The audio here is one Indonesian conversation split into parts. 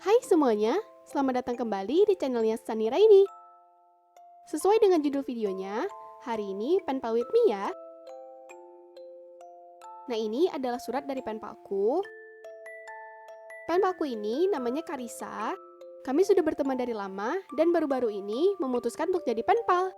Hai semuanya, selamat datang kembali di channelnya Sunny Raini. Sesuai dengan judul videonya, hari ini pen pal with me ya. Nah ini adalah surat dari pen palku. Pen palku ini namanya Karissa. Kami sudah berteman dari lama dan baru-baru ini memutuskan untuk jadi pen pal.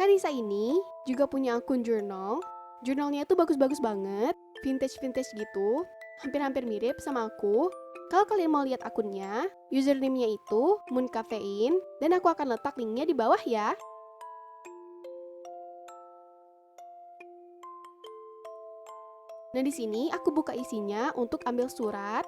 Karissa ini juga punya akun jurnal. Jurnalnya itu bagus-bagus banget, vintage-vintage gitu, hampir-hampir mirip sama aku. Kalau kalian mau lihat akunnya, username-nya itu mooncafein, dan aku akan letak linknya di bawah ya. Nah di sini aku buka isinya untuk ambil surat.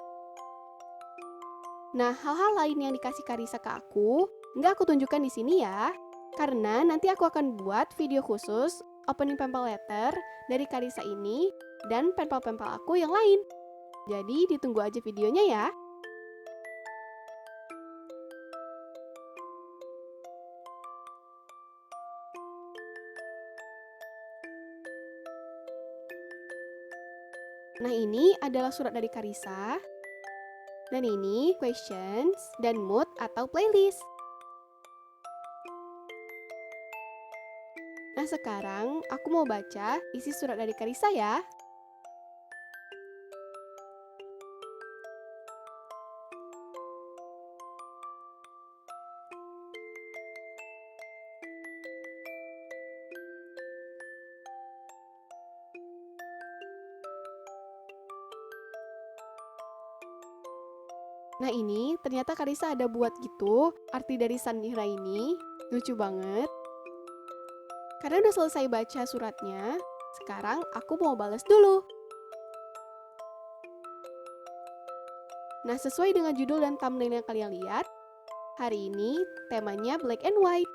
Nah hal-hal lain yang dikasih Karissa ke aku, nggak aku tunjukkan di sini ya. Karena nanti aku akan buat video khusus opening pen pal letter dari Karissa ini dan pen pal aku yang lain. Jadi ditunggu aja videonya ya. Nah ini adalah surat dari Karissa. Dan ini questions dan mood atau playlist. Nah sekarang aku mau baca isi surat dari Karissa ya. Nah ini ternyata Karissa ada buat gitu arti dari Sanira ini. Lucu banget. Karena udah selesai baca suratnya, sekarang aku mau balas dulu. Nah sesuai dengan judul dan thumbnail yang kalian lihat, hari ini temanya black and white.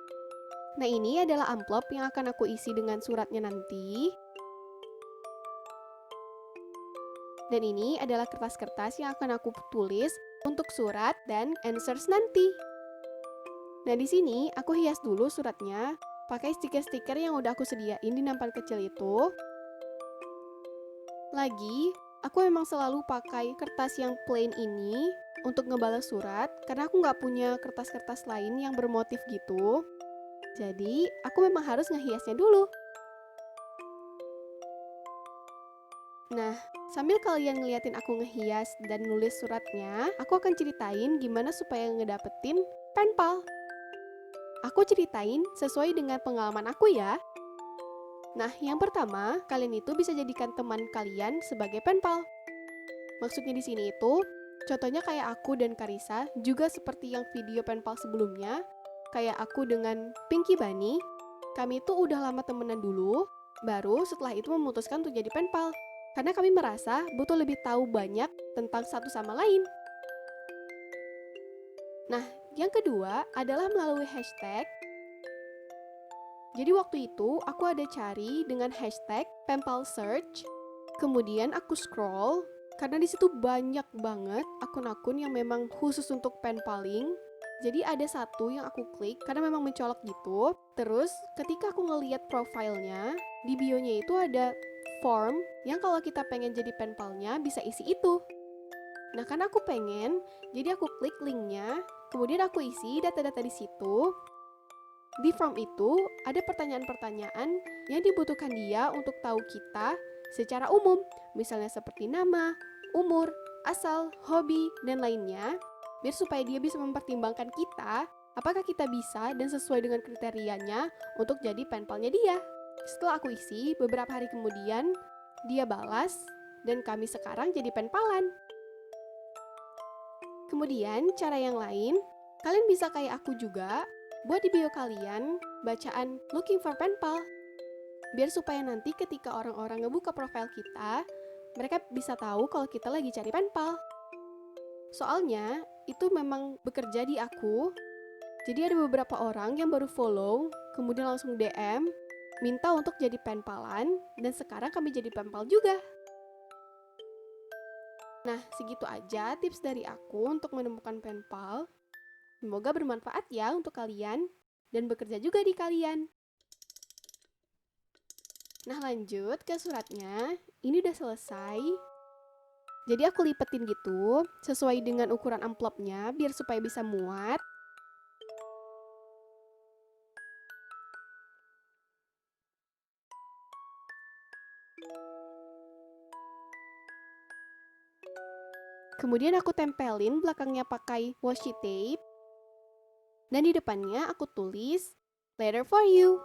Nah ini adalah amplop yang akan aku isi dengan suratnya nanti. Dan ini adalah kertas-kertas yang akan aku tulis untuk surat dan answers nanti. Nah di sini aku hias dulu suratnya pakai stiker-stiker yang udah aku sediain di nampan kecil itu. Lagi, aku memang selalu pakai kertas yang plain ini untuk ngebalas surat karena aku nggak punya kertas-kertas lain yang bermotif gitu. Jadi, aku memang harus ngehiasnya dulu. Nah, sambil kalian ngeliatin aku ngehias dan nulis suratnya, aku akan ceritain gimana supaya ngedapetin pen pal. Aku ceritain sesuai dengan pengalaman aku ya. Nah, yang pertama, kalian itu bisa jadikan teman kalian sebagai pen pal. Maksudnya di sini itu, contohnya kayak aku dan Karissa, juga seperti yang video pen pal sebelumnya, kayak aku dengan Pinky Bunny, kami itu udah lama temenan dulu, baru setelah itu memutuskan untuk jadi pen pal. Karena kami merasa butuh lebih tahu banyak tentang satu sama lain. Nah, yang kedua adalah melalui hashtag. Jadi waktu itu aku ada cari dengan hashtag penpal search. Kemudian aku scroll karena di situ banyak banget akun-akun yang memang khusus untuk pen paling. Jadi ada satu yang aku klik karena memang mencolok gitu. Terus ketika aku ngeliat profilnya, di bio-nya itu ada form yang kalau kita pengen jadi pen palnya bisa isi itu. Nah karena aku pengen, jadi aku klik linknya, kemudian aku isi data-data di situ. Di form itu ada pertanyaan-pertanyaan yang dibutuhkan dia untuk tahu kita secara umum, misalnya seperti nama, umur, asal, hobi, dan lainnya, biar supaya dia bisa mempertimbangkan kita, apakah kita bisa dan sesuai dengan kriterianya untuk jadi pen palnya dia. Setelah aku isi, beberapa hari kemudian, dia balas, dan kami sekarang jadi pen palan. Kemudian, cara yang lain, kalian bisa kayak aku juga, buat di bio kalian bacaan looking for pen pal. Biar supaya nanti ketika orang-orang ngebuka profil kita, mereka bisa tahu kalau kita lagi cari pen pal. Soalnya, itu memang bekerja di aku. Jadi ada beberapa orang yang baru follow, kemudian langsung DM, minta untuk jadi pen palan, dan sekarang kami jadi pen pal juga. Nah, segitu aja tips dari aku untuk menemukan pen pal. Semoga bermanfaat ya untuk kalian dan bekerja juga di kalian. Nah lanjut ke suratnya, ini udah selesai. Jadi aku lipetin gitu, sesuai dengan ukuran amplopnya, biar supaya bisa muat. Kemudian aku tempelin belakangnya pakai washi tape. Dan di depannya aku tulis, "Letter for you."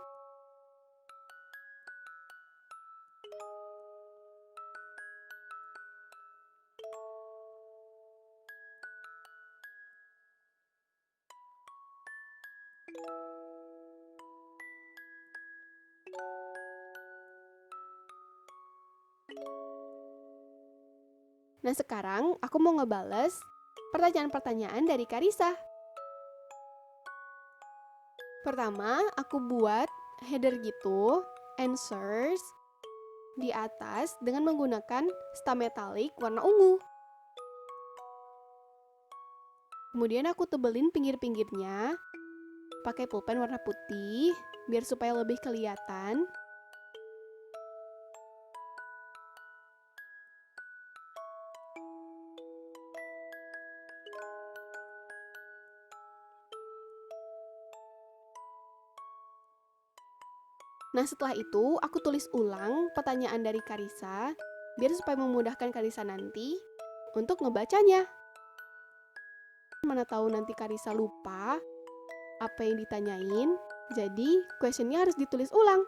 Nah sekarang aku mau ngebales pertanyaan-pertanyaan dari Karisa. Pertama, aku buat header gitu, answers, di atas dengan menggunakan stam metalik warna ungu. Kemudian aku tebelin pinggir-pinggirnya pakai pulpen warna putih biar supaya lebih kelihatan. Nah setelah itu aku tulis ulang pertanyaan dari Karisa biar supaya memudahkan Karisa nanti untuk ngebacanya. Mana tahu nanti Karisa lupa apa yang ditanyain, jadi questionnya harus ditulis ulang.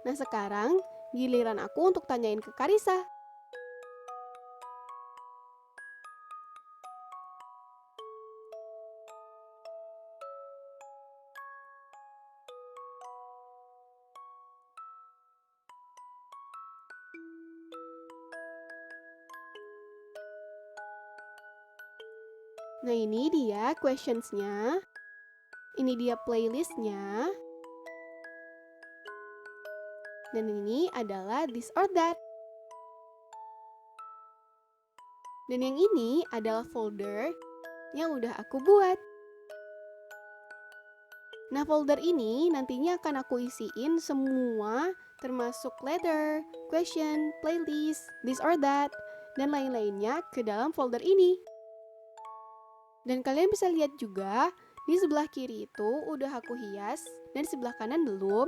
Nah sekarang giliran aku untuk tanyain ke Karisa. Nah ini dia questionsnya, ini dia playlistnya, dan ini adalah this or that. Dan yang ini adalah folder yang udah aku buat. Nah folder ini nantinya akan aku isiin semua termasuk letter, question, playlist, this or that, dan lain-lainnya ke dalam folder ini. Dan kalian bisa lihat juga di sebelah kiri itu udah aku hias dan di sebelah kanan belum.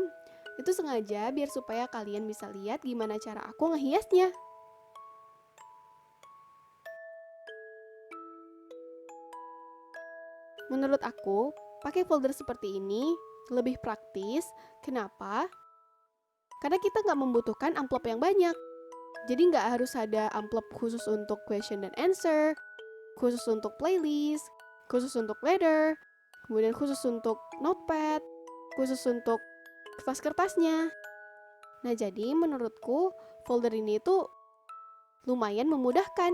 Itu sengaja biar supaya kalian bisa lihat gimana cara aku ngehiasnya. Menurut aku, pakai folder seperti ini lebih praktis. Kenapa? Karena kita nggak membutuhkan amplop yang banyak. Jadi nggak harus ada amplop khusus untuk question dan answer, khusus untuk playlist, khusus untuk letter, kemudian khusus untuk notepad, khusus untuk kertas-kertasnya. Nah jadi menurutku folder ini tuh lumayan memudahkan.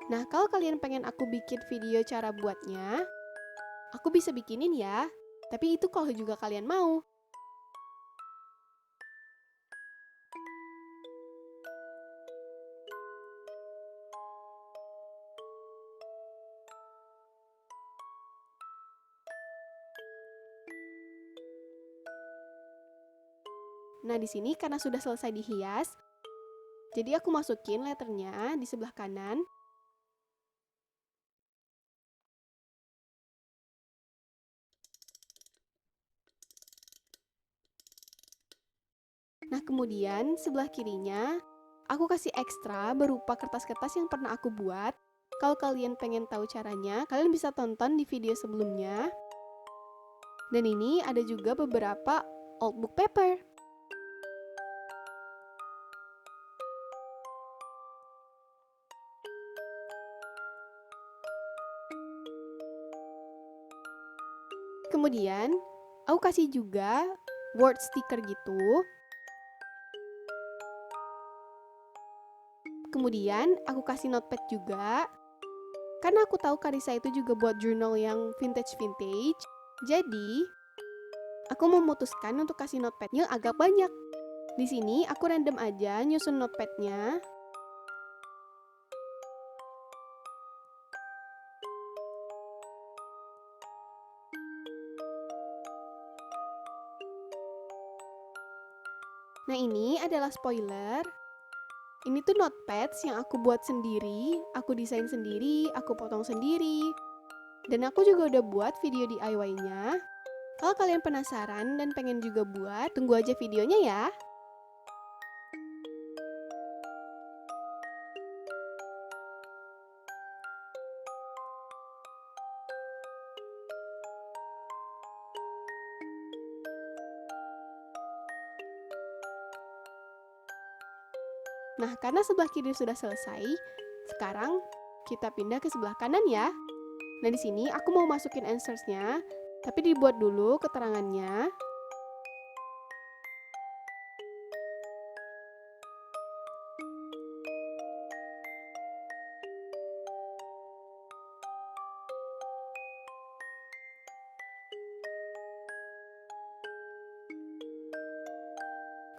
Nah kalau kalian pengen aku bikin video cara buatnya, aku bisa bikinin ya. Tapi itu kalau juga kalian mau. Nah di sini karena sudah selesai dihias, jadi aku masukin letternya di sebelah kanan. Nah kemudian sebelah kirinya, aku kasih ekstra berupa kertas-kertas yang pernah aku buat. Kalau kalian pengen tahu caranya, kalian bisa tonton di video sebelumnya. Dan ini ada juga beberapa old book paper. Kemudian, aku kasih juga word sticker gitu. Kemudian, aku kasih notepad juga. Karena aku tahu Karissa itu juga buat jurnal yang vintage-vintage. Jadi, aku memutuskan untuk kasih notepadnya agak banyak. Di sini aku random aja nyusun notepadnya. Nah, ini adalah spoiler. Ini tuh notepads yang aku buat sendiri, aku desain sendiri, aku potong sendiri. Dan aku juga udah buat video DIY-nya. Kalau kalian penasaran dan pengen juga buat, tunggu aja videonya ya. Nah, karena sebelah kiri sudah selesai, sekarang kita pindah ke sebelah kanan ya. Nah, di sini aku mau masukin answers-nya, tapi dibuat dulu keterangannya.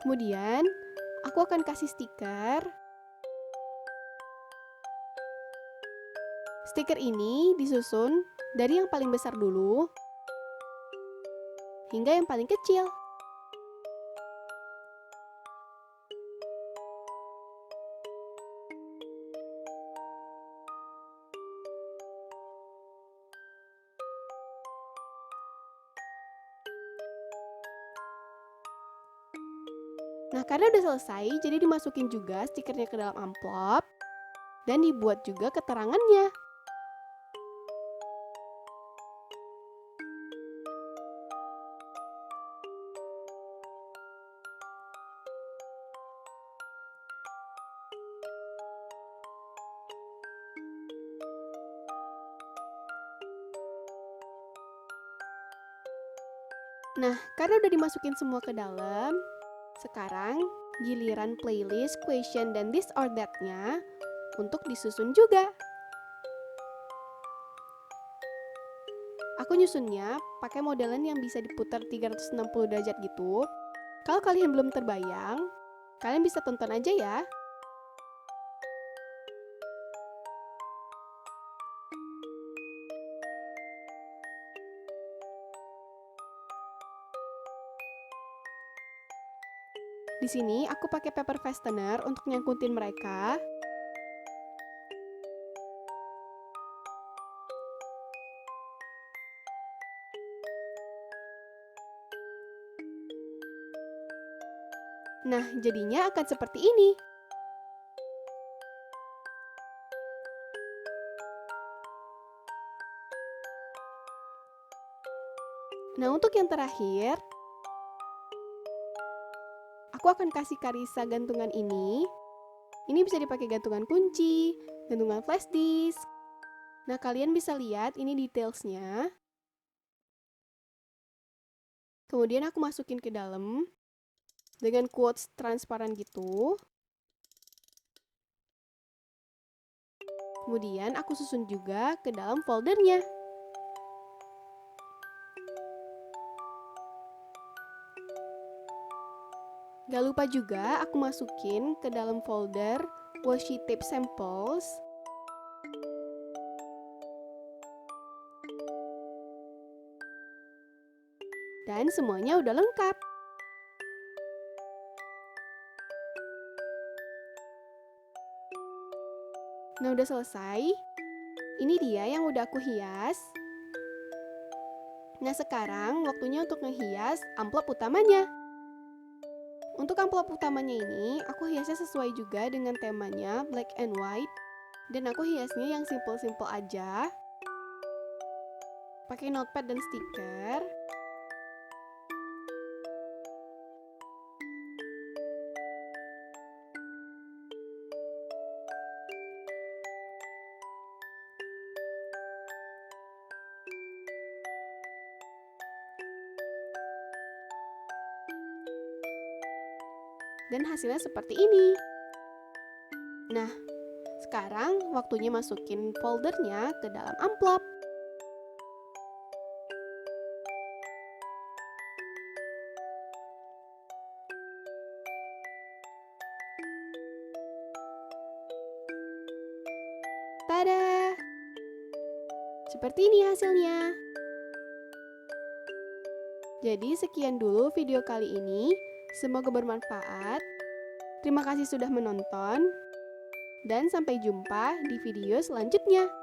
Kemudian, aku akan kasih stiker. Stiker ini disusun dari yang paling besar dulu hingga yang paling kecil. Nah, karena udah selesai, jadi dimasukin juga stikernya ke dalam amplop dan dibuat juga keterangannya. Nah, karena udah dimasukin semua ke dalam, sekarang giliran playlist, question, dan this or that-nya untuk disusun juga. Aku nyusunnya pakai modelan yang bisa diputar 360 derajat gitu. Kalau kalian belum terbayang, kalian bisa tonton aja ya. Di sini aku pakai paper fastener untuk nyangkutin mereka. Nah, jadinya akan seperti ini. Nah, untuk yang terakhir, aku akan kasih Karissa gantungan ini. Ini bisa dipakai gantungan kunci, gantungan flash disk. Nah, kalian bisa lihat ini detailsnya. Kemudian aku masukin ke dalam dengan quotes transparan gitu. Kemudian aku susun juga ke dalam foldernya. Gak lupa juga aku masukin ke dalam folder washi tape samples. Dan semuanya udah lengkap. Nah, udah selesai. Ini dia yang udah aku hias. Nah, sekarang waktunya untuk ngehias amplop utamanya. Untuk amplop utamanya ini, aku hiasnya sesuai juga dengan temanya black and white. Dan aku hiasnya yang simple-simple aja. Pakai notepad dan stiker. Dan hasilnya seperti ini. Nah, sekarang waktunya masukin foldernya ke dalam amplop. Tada! Seperti ini hasilnya. Jadi sekian dulu video kali ini. Semoga bermanfaat. Terima kasih sudah menonton. Dan sampai jumpa di video selanjutnya.